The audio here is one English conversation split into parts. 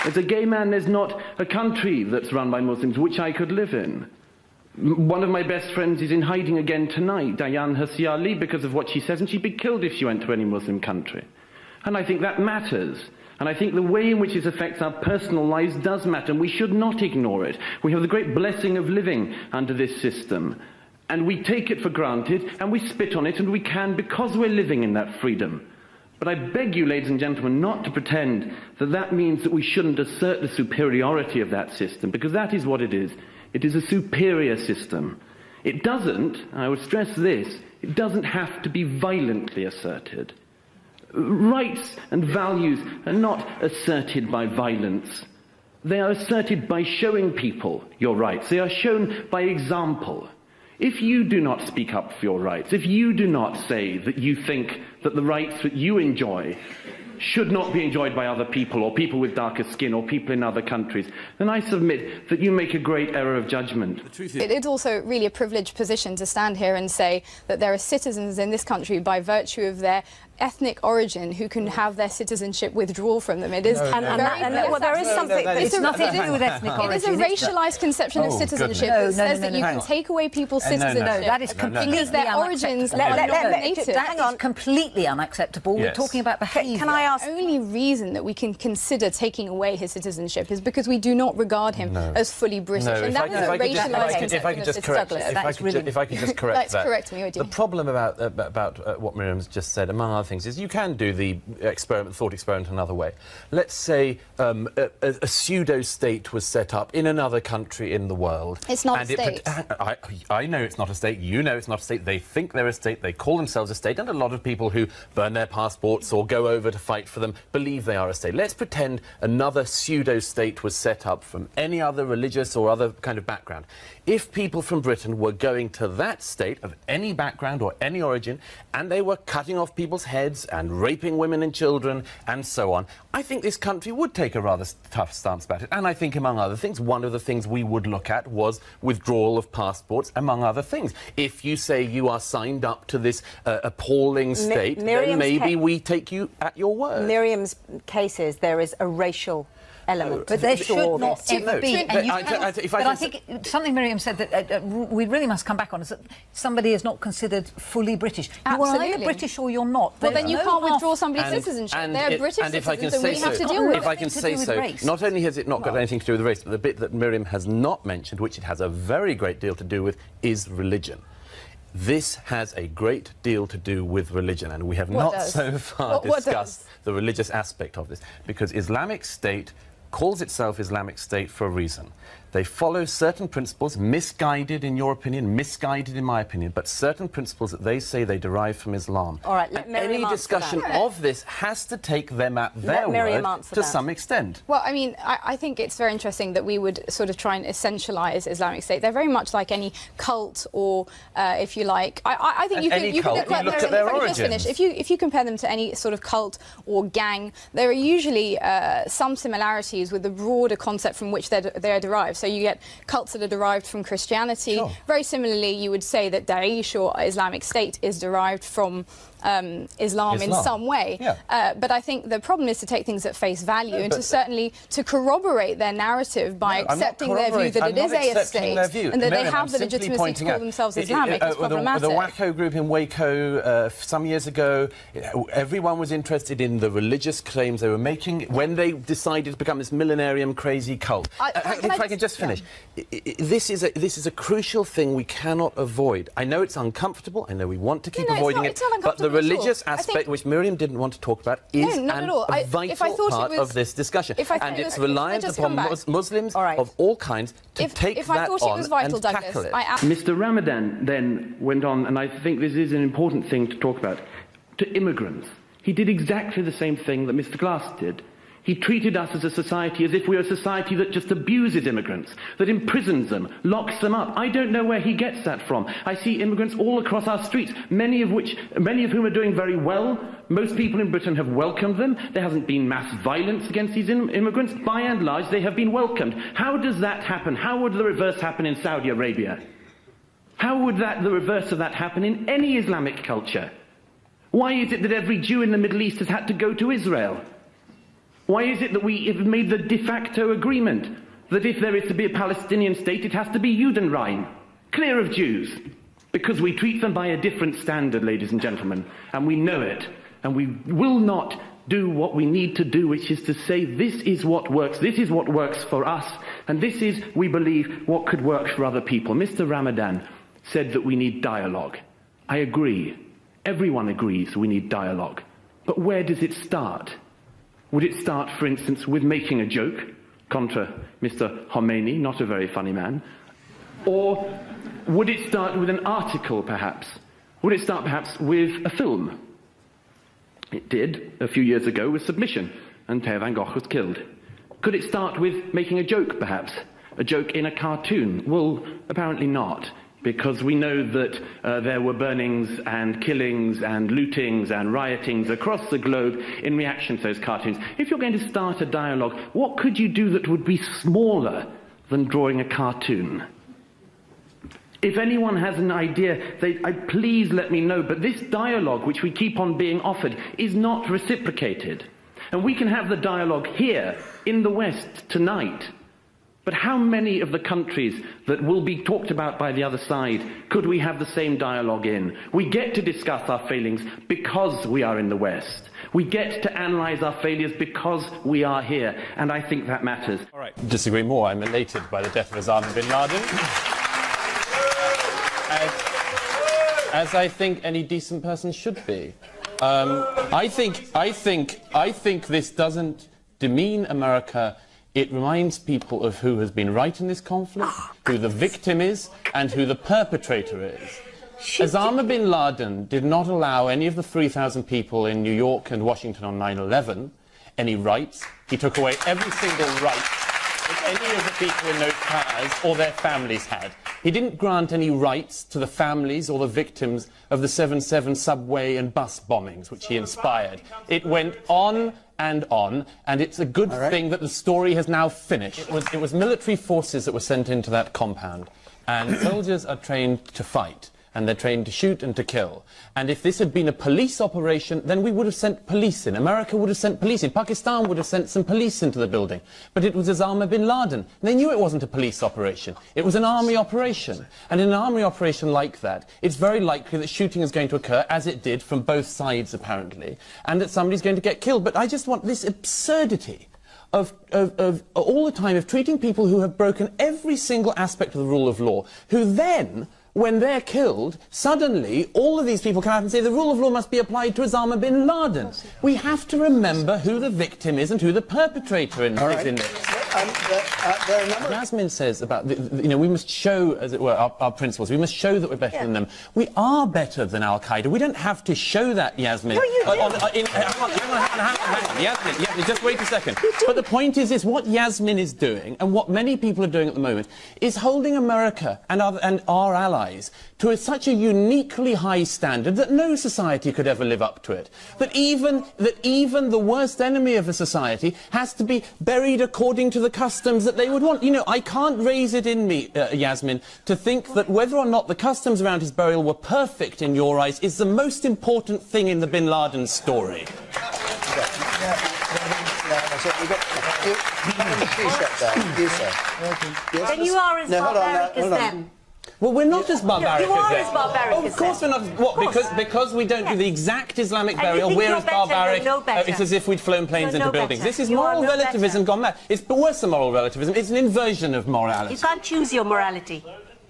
As a gay man, there's not a country that's run by Muslims which I could live in. One of my best friends is in hiding again tonight, Dayan Hirsi Ali, because of what she says, and she'd be killed if she went to any Muslim country. And I think that matters. And I think the way in which this affects our personal lives does matter, and we should not ignore it. We have the great blessing of living under this system, and we take it for granted, and we spit on it, and we can because we're living in that freedom. But I beg you, ladies and gentlemen, not to pretend that that means that we shouldn't assert the superiority of that system, because that is what it is. It is a superior system. It doesn't, I would stress this, it doesn't have to be violently asserted. Rights and values are not asserted by violence. They are asserted by showing people your rights. They are shown by example. If you do not speak up for your rights, if you do not say that you think that the rights that you enjoy should not be enjoyed by other people, or people with darker skin, or people in other countries, then I submit that you make a great error of judgment. It is also really a privileged position to stand here and say that there are citizens in this country by virtue of their ethnic origin who can have their citizenship withdrawn from them. It is there is something it's nothing to do with ethnic origin. It is a racialised conception of citizenship that says that you can take away people's citizenship. No, that is completely their origins are not native. That is completely unacceptable. We're talking about behaviour. Can I ask? The only reason that we can consider taking away his citizenship is because we do not regard him as fully British, and that is a racialised conception of citizenship. If I could just correct that. Correct me, the problem about what Miriam's just said, among other things, is you can do the thought experiment another way. Let's say a pseudo-state was set up in another country in the world. It's not a state. I know it's not a state, you know it's not a state, they think they're a state, they call themselves a state, and a lot of people who burn their passports or go over to fight for them believe they are a state. Let's pretend another pseudo-state was set up from any other religious or other kind of background. If people from Britain were going to that state of any background or any origin, and they were cutting off people's heads and raping women and children and so on, I think this country would take a rather tough stance about it. And I think, among other things, one of the things we would look at was withdrawal of passports, among other things. If you say you are signed up to this appalling state, then maybe we take you at your word. Miriam's case is there is a racial element. But there should not ever be. But I think something Miriam said that we really must come back on is that somebody is not considered fully British. Absolutely. You are either British or you're not. Well, then you can't withdraw somebody's citizenship. They're British citizens and we have to deal with it. If I can say so, not only has it not got anything to do with race, but the bit that Miriam has not mentioned, which it has a very great deal to do with, is religion. This has a great deal to do with religion, and we have not so far discussed the religious aspect of this, because Islamic State calls itself Islamic State for a reason. They follow certain principles, misguided in your opinion, misguided in my opinion, but certain principles that they say they derive from Islam. All right, and any discussion of this has to take them at their word to some extent. Well, I mean, I think it's very interesting that we would sort of try and essentialise Islamic State. They're very much like any cult or, if you like... I think you can look at their origins. If you compare them to any sort of cult or gang, there are usually some similarities with the broader concept from which they are derived. So you get cults that are derived from Christianity. Sure. Very similarly, you would say that Daesh or Islamic State is derived from Islam in some way. Yeah. But I think the problem is to take things at face value and to certainly to corroborate their narrative by accepting their view that it is a state and that they have the legitimacy to call themselves Islamic. It's problematic. The Waco group in Waco some years ago, everyone was interested in the religious claims they were making when they decided to become this millenarium crazy cult. If I can just finish. This is a crucial thing we cannot avoid. I know it's uncomfortable, I know we want to keep avoiding it, but the religious aspect, which Miriam didn't want to talk about, is a vital part of this discussion. And it's reliant upon Muslims of all kinds to take that on and tackle it. Mr. Ramadan then went on, and I think this is an important thing to talk about, to immigrants. He did exactly the same thing that Mr. Glass did. He treated us as a society as if we were a society that just abuses immigrants, that imprisons them, locks them up. I don't know where he gets that from. I see immigrants all across our streets, many of whom are doing very well. Most people in Britain have welcomed them. There hasn't been mass violence against these immigrants. By and large, they have been welcomed. How does that happen? How would the reverse happen in Saudi Arabia? How would the reverse of that happen in any Islamic culture? Why is it that every Jew in the Middle East has had to go to Israel? Why is it that we have made the de facto agreement that if there is to be a Palestinian state, it has to be Judenrein, clear of Jews? Because we treat them by a different standard, ladies and gentlemen, and we know it, and we will not do what we need to do, which is to say this is what works for us, and this is, we believe, what could work for other people. Mr. Ramadan said that we need dialogue. I agree. Everyone agrees we need dialogue. But where does it start? Would it start, for instance, with making a joke, contra Mr. Khomeini, not a very funny man? Or would it start with an article, perhaps? Would it start, perhaps, with a film? It did, a few years ago, with Submission, and Theo van Gogh was killed. Could it start with making a joke, perhaps? A joke in a cartoon? Well, apparently not, because we know that there were burnings and killings and lootings and riotings across the globe in reaction to those cartoons. If you're going to start a dialogue, what could you do that would be smaller than drawing a cartoon? If anyone has an idea, please let me know. But this dialogue, which we keep on being offered, is not reciprocated. And we can have the dialogue here, in the West, tonight. But how many of the countries that will be talked about by the other side could we have the same dialogue in? We get to discuss our failings because we are in the West. We get to analyse our failures because we are here. And I think that matters. All right, disagree more. I'm elated by the death of Osama bin Laden. As I think any decent person should be. I think this doesn't demean America. It reminds people of who has been right in this conflict, who the victim is, and who the perpetrator is. Osama bin Laden did not allow any of the 3,000 people in New York and Washington on 9/11 any rights. He took away every single right that any of the people in those cars or their families had. He didn't grant any rights to the families or the victims of the 7/7 subway and bus bombings, which he inspired. It went on, and it's a good thing that the story has now finished. It was military forces that were sent into that compound, and soldiers are trained to fight, and they're trained to shoot and to kill. And if this had been a police operation, then we would have sent police in. America would have sent police in. Pakistan would have sent some police into the building. But it was Osama bin Laden. They knew it wasn't a police operation. It was an army operation. And in an army operation like that, it's very likely that shooting is going to occur, as it did from both sides, apparently, and that somebody's going to get killed. But I just want this absurdity of all the time of treating people who have broken every single aspect of the rule of law, who then, when they're killed, suddenly all of these people come out and say the rule of law must be applied to Osama bin Laden. We have to remember who the victim is and who the perpetrator is in this. Yasmin says about, we must show, as it were, our principles. We must show that we're better than them. We are better than Al-Qaeda. We don't have to show that, Yasmin. No, you do. Hang on, Yasmin, just wait a second. But the point is what Yasmin is doing, and what many people are doing at the moment, is holding America and our allies to such a uniquely high standard that no society could ever live up to it. That even the worst enemy of a society has to be buried according to the customs that they would want. I can't raise it in me, Yasmin, to think that whether or not the customs around his burial were perfect in your eyes is the most important thing in the bin Laden story. Then you are as barbaric as them. Well, we're not as barbaric you are as them. as barbaric Of course we're not. What? Because we don't do the exact Islamic burial, we're as barbaric. It's as if we'd flown planes into buildings. This is moral relativism gone mad. It's worse than moral relativism. It's an inversion of morality. You can't choose your morality.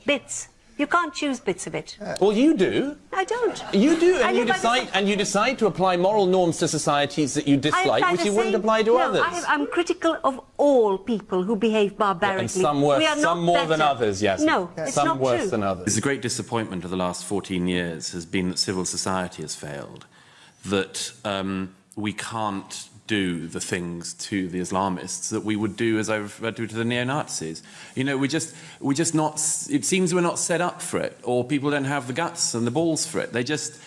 Bits. You can't choose bits of it. Well, you do. I don't. You do, and you decide to apply moral norms to societies that you dislike, which you wouldn't apply to others. I'm critical of all people who behave barbarically. And some worse, some more than others, yes. No, it's some not worse true. than others. The great disappointment of the last 14 years has been that civil society has failed, that we can't do the things to the Islamists that we would do, as I referred to the neo-Nazis. We just not, it seems we're not set up for it, or people don't have the guts and the balls for it. They just,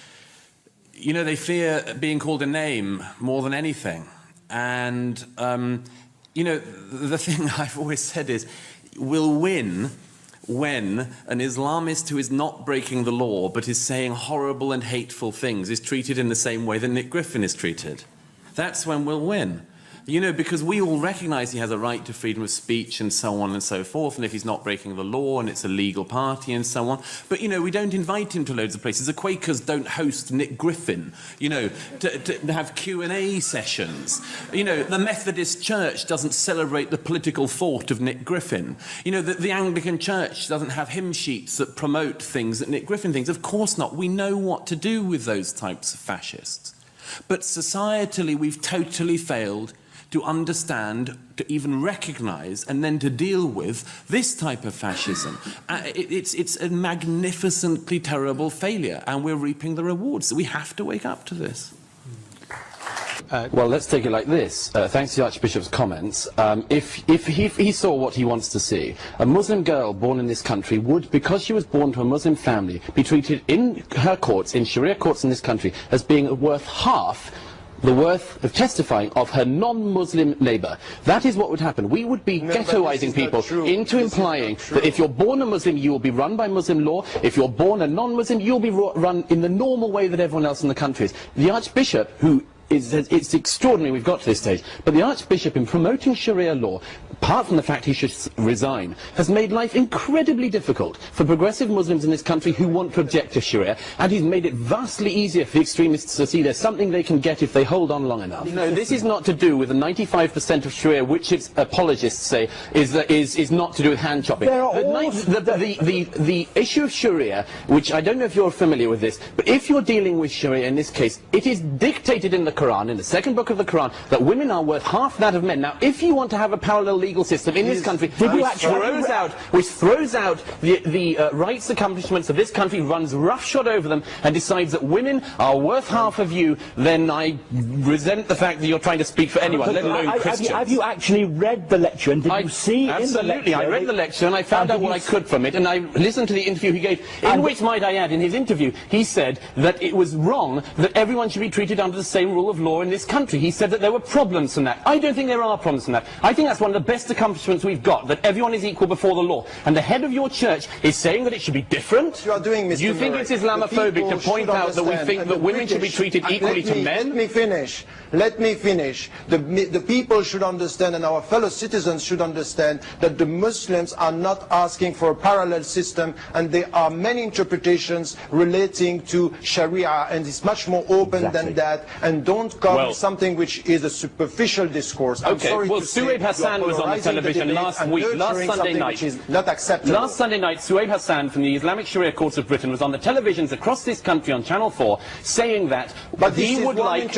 they fear being called a name more than anything. And, the thing I've always said is, we'll win when an Islamist who is not breaking the law but is saying horrible and hateful things is treated in the same way that Nick Griffin is treated. That's when we'll win. You know, because we all recognise he has a right to freedom of speech and so on and so forth, and if he's not breaking the law and it's a legal party and so on. But, you know, we don't invite him to loads of places. The Quakers don't host Nick Griffin, you know, to have Q&A sessions. You know, the Methodist Church doesn't celebrate the political thought of Nick Griffin. You know, the Anglican Church doesn't have hymn sheets that promote things that Nick Griffin thinks. Of course not. We know what to do with those types of fascists. But societally, we've totally failed to understand, to even recognise, and then to deal with this type of fascism. It's a magnificently terrible failure, and we're reaping the rewards. So we have to wake up to this. Well, let's take it like this. Thanks to the Archbishop's comments, if he saw what he wants to see, a Muslim girl born in this country would, because she was born to a Muslim family, be treated in her courts, in Sharia courts in this country, as being worth half the worth of testifying of her non-Muslim neighbour. That is what would happen. We would be ghettoising people into implying that if you're born a Muslim, you will be run by Muslim law. If you're born a non-Muslim, you'll be run in the normal way that everyone else in the country is. The Archbishop, who it's extraordinary we've got to this stage, but the Archbishop, in promoting Sharia law, apart from the fact he should resign, has made life incredibly difficult for progressive Muslims in this country who want to object to Sharia, and he's made it vastly easier for the extremists to see there's something they can get if they hold on long enough. No, this is not to do with the 95% of Sharia which its apologists say is not to do with hand chopping. The issue of Sharia, which I don't know if you're familiar with this, but if you're dealing with Sharia in this case, it is dictated in the Quran, in the second book of the Quran, that women are worth half that of men. Now, if you want to have a parallel legal system in this country which throws out the rights accomplishments of this country, runs roughshod over them, and decides that women are worth half of you, then I resent the fact that you're trying to speak for anyone, let alone Christians. Have you actually read the lecture, and did you see in the lecture? I read the lecture, and I found out what I could from it, and I listened to the interview he gave, in which, might I add, in his interview, he said that it was wrong that everyone should be treated under the same rule of law in this country. He said that there were problems from that. I don't think there are problems from that. I think that's one of the best accomplishments we've got, that everyone is equal before the law. And the head of your church is saying that it should be different. You are doing, Mr. Do you think it's Islamophobic to point out that we think that women should be treated equally to men? Let me finish. Let me finish. The people should understand, and our fellow citizens should understand, that the Muslims are not asking for a parallel system, and there are many interpretations relating to Sharia, and it's much more open than that, and don't come with something which is a superficial discourse. I'm sorry to say, Suhaib Hassan was on the television last Sunday night. Not acceptable. Last Sunday night, Suhaib Hassan from the Islamic Sharia Courts of Britain was on the televisions across this country on Channel 4 saying that he would like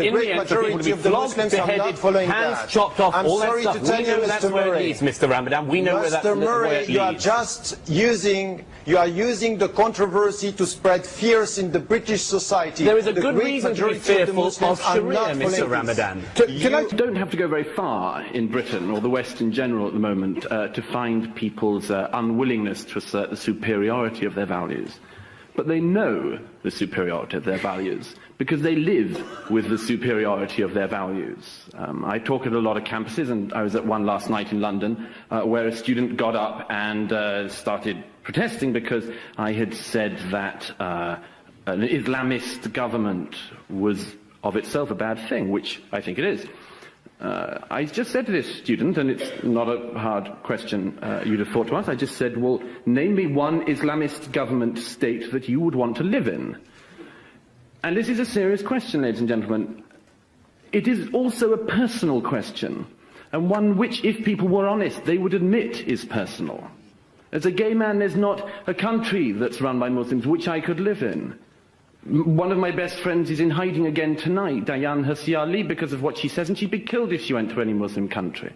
in the end for people to be flogged, beheaded, hands chopped off, all that stuff. We know that's where it leads, Mr. Ramadan. We know where it leads. You are just using the controversy to spread fears in the British society. There is a good reason to be fearful of Sharia, Mr. Ramadan. You don't have to go very far in Britain, or the West in general at the moment, to find people's unwillingness to assert the superiority of their values. But they know the superiority of their values because they live with the superiority of their values. I talk at a lot of campuses, and I was at one last night in London where a student got up and started protesting because I had said that an Islamist government was of itself a bad thing, which I think it is. I just said to this student, and it's not a hard question you'd have thought to ask, I just said, well, name me one Islamist government state that you would want to live in. And this is a serious question, ladies and gentlemen. It is also a personal question, and one which, if people were honest, they would admit is personal. As a gay man, there's not a country that's run by Muslims which I could live in. One of my best friends is in hiding again tonight, Dayan Hirsi Ali, because of what she says, and she'd be killed if she went to any Muslim country.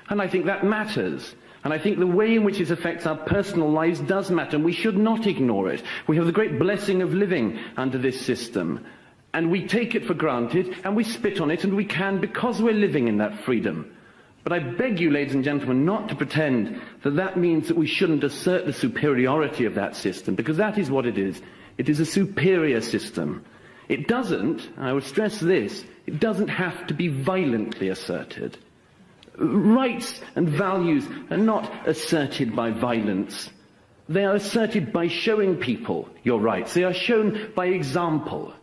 And I think that matters. And I think the way in which it affects our personal lives does matter, and we should not ignore it. We have the great blessing of living under this system, and we take it for granted, and we spit on it, and we can because we're living in that freedom. But I beg you, ladies and gentlemen, not to pretend that that means that we shouldn't assert the superiority of that system, because that is what it is. It is a superior system. It doesn't, I would stress this, it doesn't have to be violently asserted. Rights and values are not asserted by violence. They are asserted by showing people your rights. They are shown by example.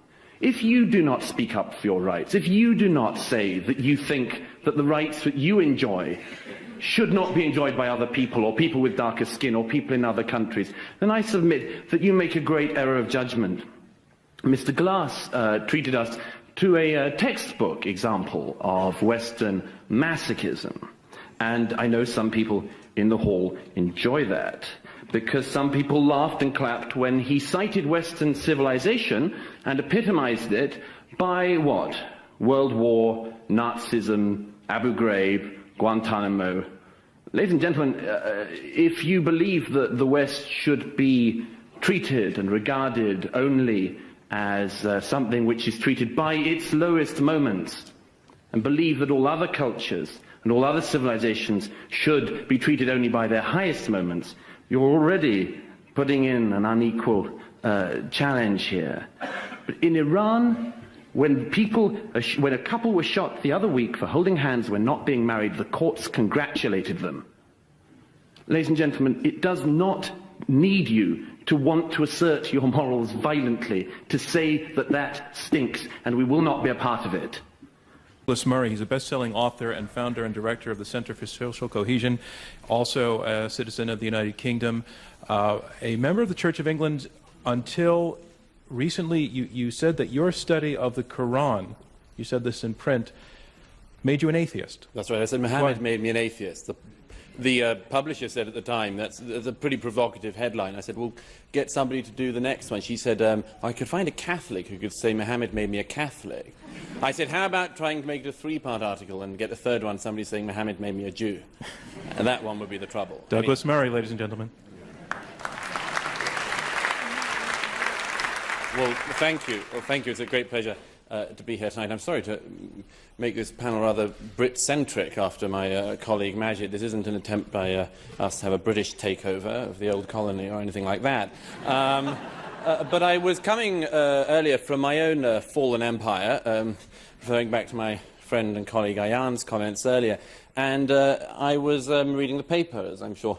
If you do not speak up for your rights, if you do not say that you think that the rights that you enjoy should not be enjoyed by other people, or people with darker skin, or people in other countries, then I submit that you make a great error of judgment. Mr. Glass treated us to a textbook example of Western masochism. And I know some people in the hall enjoy that, because some people laughed and clapped when he cited Western civilization and epitomized it by what? World War, Nazism, Abu Ghraib, Guantanamo. Ladies and gentlemen, if you believe that the West should be treated and regarded only as something which is treated by its lowest moments, and believe that all other cultures and all other civilizations should be treated only by their highest moments, you're already putting in an unequal challenge here. But in Iran, when a couple was shot the other week for holding hands when not being married, the courts congratulated them. Ladies and gentlemen, it does not need you to want to assert your morals violently, to say that that stinks, and we will not be a part of it. Douglas Murray, he's a best-selling author and founder and director of the Center for Social Cohesion, also a citizen of the United Kingdom, a member of the Church of England. Until recently, you said that your study of the Quran, you said this in print, made you an atheist. That's right. I said Muhammad made me an atheist. The publisher said at the time, that's a pretty provocative headline. I said, well, get somebody to do the next one. She said, I could find a Catholic who could say Muhammad made me a Catholic. I said, how about trying to make it a three-part article and get a third one, somebody saying Muhammad made me a Jew? And that one would be the trouble. Douglas Murray, ladies and gentlemen. Well, thank you. Well, thank you. It's a great pleasure to be here tonight. I'm sorry to make this panel rather Brit-centric after my colleague Majid. This isn't an attempt by us to have a British takeover of the old colony or anything like that. But I was coming earlier from my own fallen empire, referring back to my friend and colleague Ayan's comments earlier, and I was reading the paper, as I'm sure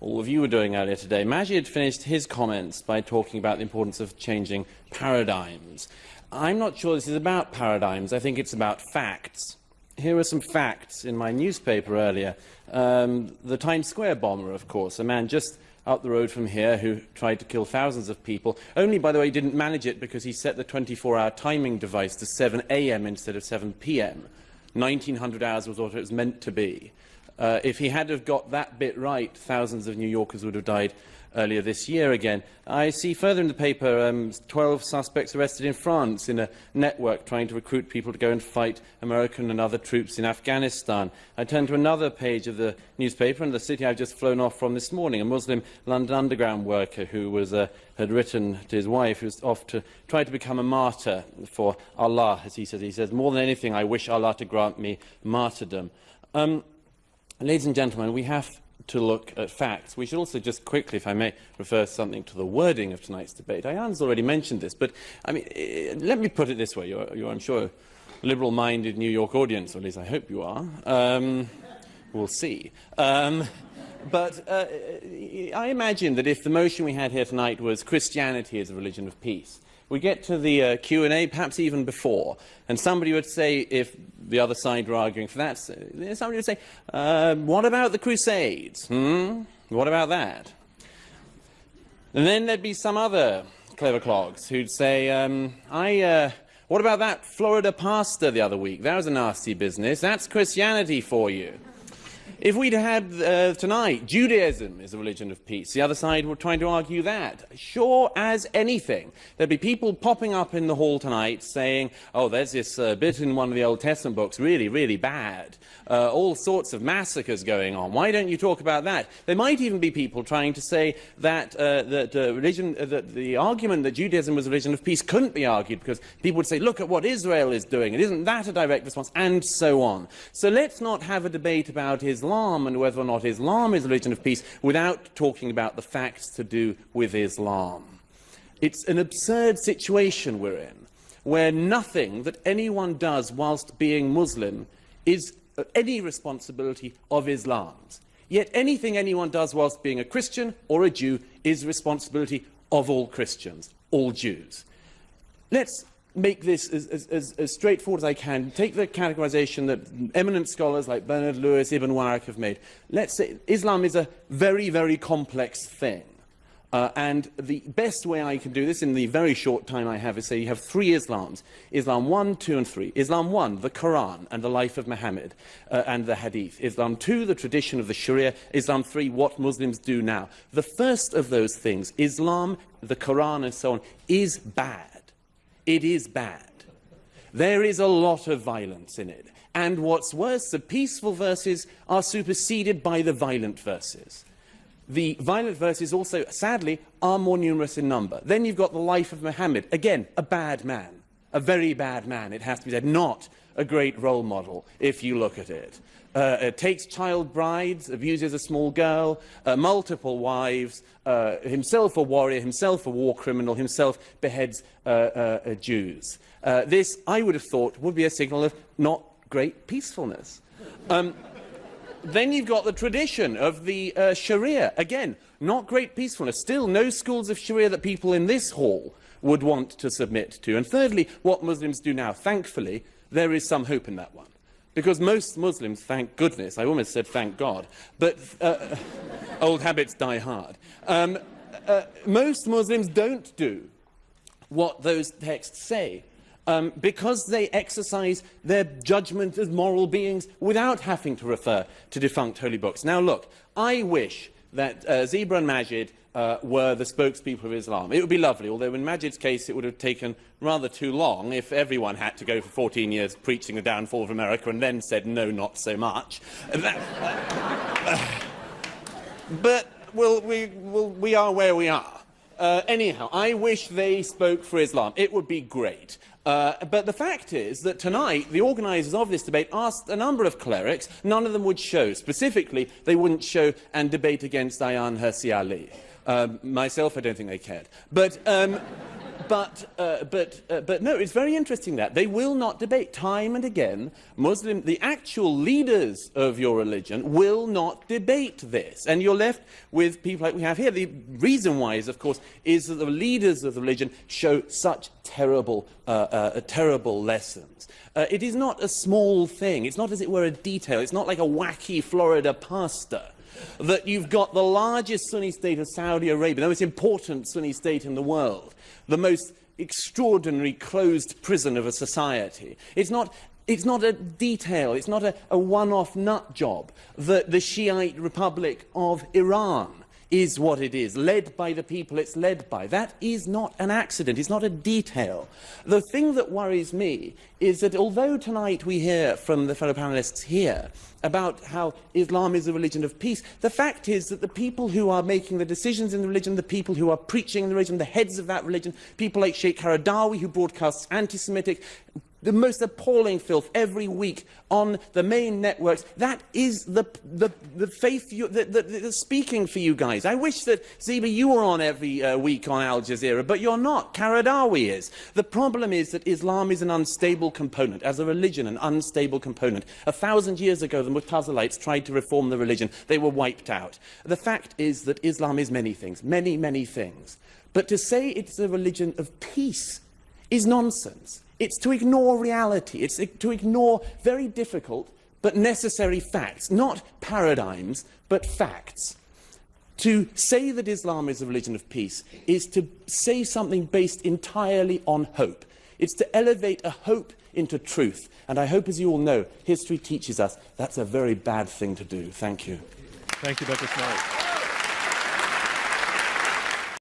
all of you were doing earlier today. Majid finished his comments by talking about the importance of changing paradigms. I'm not sure this is about paradigms. I think it's about facts. Here are some facts in my newspaper earlier. The Times Square bomber, of course, a man just up the road from here who tried to kill thousands of people. Only, by the way, didn't manage it because he set the 24-hour timing device to 7 a.m. instead of 7 p.m. 1900 hours was what it was meant to be. If he had have got that bit right, thousands of New Yorkers would have died earlier this year again. I see further in the paper 12 suspects arrested in France in a network trying to recruit people to go and fight American and other troops in Afghanistan. I turn to another page of the newspaper, and the city I've just flown off from this morning, a Muslim London Underground worker who was, had written to his wife, who was off to try to become a martyr for Allah, as he says. He says, more than anything, I wish Allah to grant me martyrdom. Ladies and gentlemen, we have to look at facts. We should also just quickly, if I may, refer something to the wording of tonight's debate. Ayan's already mentioned this, but I mean, let me put it this way. You're I'm sure, a liberal-minded New York audience, or at least I hope you are. We'll see. But I imagine that if the motion we had here tonight was Christianity is a religion of peace, we get to the Q&A, perhaps even before, and somebody would say, if the other side were arguing for that, somebody would say, what about the Crusades? What about that? And then there'd be some other clever clogs who'd say, what about that Florida pastor the other week? That was a nasty business. That's Christianity for you. If we'd had tonight, Judaism is a religion of peace, the other side were trying to argue that. Sure as anything. There'd be people popping up in the hall tonight saying, oh, there's this bit in one of the Old Testament books, really, really bad. All sorts of massacres going on. Why don't you talk about that? There might even be people trying to say that, the argument that Judaism was a religion of peace couldn't be argued because people would say, look at what Israel is doing, and isn't that a direct response, and so on. So let's not have a debate about Islam and whether or not Islam is a religion of peace without talking about the facts to do with Islam. It's an absurd situation we're in, where nothing that anyone does whilst being Muslim is any responsibility of Islam's. Yet anything anyone does whilst being a Christian or a Jew is responsibility of all Christians, all Jews. Let's make this as straightforward as I can. Take the categorization that eminent scholars like Bernard Lewis, Ibn Waraq have made. Let's say Islam is a very, very complex thing. And the best way I can do this in the very short time I have is say you have 3 Islams. Islam 1, 2 and 3. Islam 1, the Quran and the life of Muhammad and the Hadith. Islam 2, the tradition of the Sharia. Islam 3, what Muslims do now. The first of those things, Islam, the Quran and so on, is bad. It is bad. There is a lot of violence in it. And what's worse, the peaceful verses are superseded by the violent verses. The violent verses also, sadly, are more numerous in number. Then you've got the life of Muhammad. Again, a bad man. A very bad man, it has to be said. Not a great role model, if you look at it. Takes child brides, abuses a small girl, multiple wives, himself a warrior, himself a war criminal, himself beheads Jews. This, I would have thought, would be a signal of not great peacefulness. Then you've got the tradition of the Sharia. Again, not great peacefulness. Still, no schools of Sharia that people in this hall would want to submit to. And thirdly, what Muslims do now. Thankfully, there is some hope in that one. Because most Muslims, thank goodness, I almost said thank God, but old habits die hard. Most Muslims don't do what those texts say. Because they exercise their judgment as moral beings without having to refer to defunct holy books. Now, look, I wish that Zebra and Majid were the spokespeople of Islam. It would be lovely, although in Majid's case it would have taken rather too long if everyone had to go for 14 years preaching the downfall of America and then said, no, not so much. But we are where we are. Anyhow, I wish they spoke for Islam. It would be great. But the fact is that tonight, the organisers of this debate asked a number of clerics. None of them would show. Specifically, they wouldn't show and debate against Ayaan Hirsi Ali. Myself, I don't think they cared. But no, it's very interesting that they will not debate. Time and again, the actual leaders of your religion will not debate this. And you're left with people like we have here. The reason why is, of course, is that the leaders of the religion show such terrible lessons. It is not a small thing. It's not, as it were, a detail. It's not like a wacky Florida pastor. That you've got the largest Sunni state of Saudi Arabia, the most important Sunni state in the world, the most extraordinary closed prison of a society. It's not a detail, it's not a one-off nut job that the Shiite Republic of Iran is what it is, led by the people it's led by. That is not an accident, it's not a detail. The thing that worries me is that although tonight we hear from the fellow panellists here about how Islam is a religion of peace, the fact is that the people who are making the decisions in the religion, the people who are preaching the religion, the heads of that religion, people like Sheikh Qaradawi, who broadcasts anti-Semitic, the most appalling filth every week on the main networks, that is the faith that's speaking for you guys. I wish that, Zeba, you were on every week on Al Jazeera, but you're not. Qaradawi is. The problem is that Islam is an unstable component. As a religion, an unstable component. 1,000 years ago, the Mu'tazilites tried to reform the religion. They were wiped out. The fact is that Islam is many things, many, many things. But to say it's a religion of peace is nonsense. It's to ignore reality. It's to ignore very difficult but necessary facts. Not paradigms, but facts. To say that Islam is a religion of peace is to say something based entirely on hope. It's to elevate a hope into truth. And I hope, as you all know, history teaches us that's a very bad thing to do. Thank you. Thank you, Dr. Smart.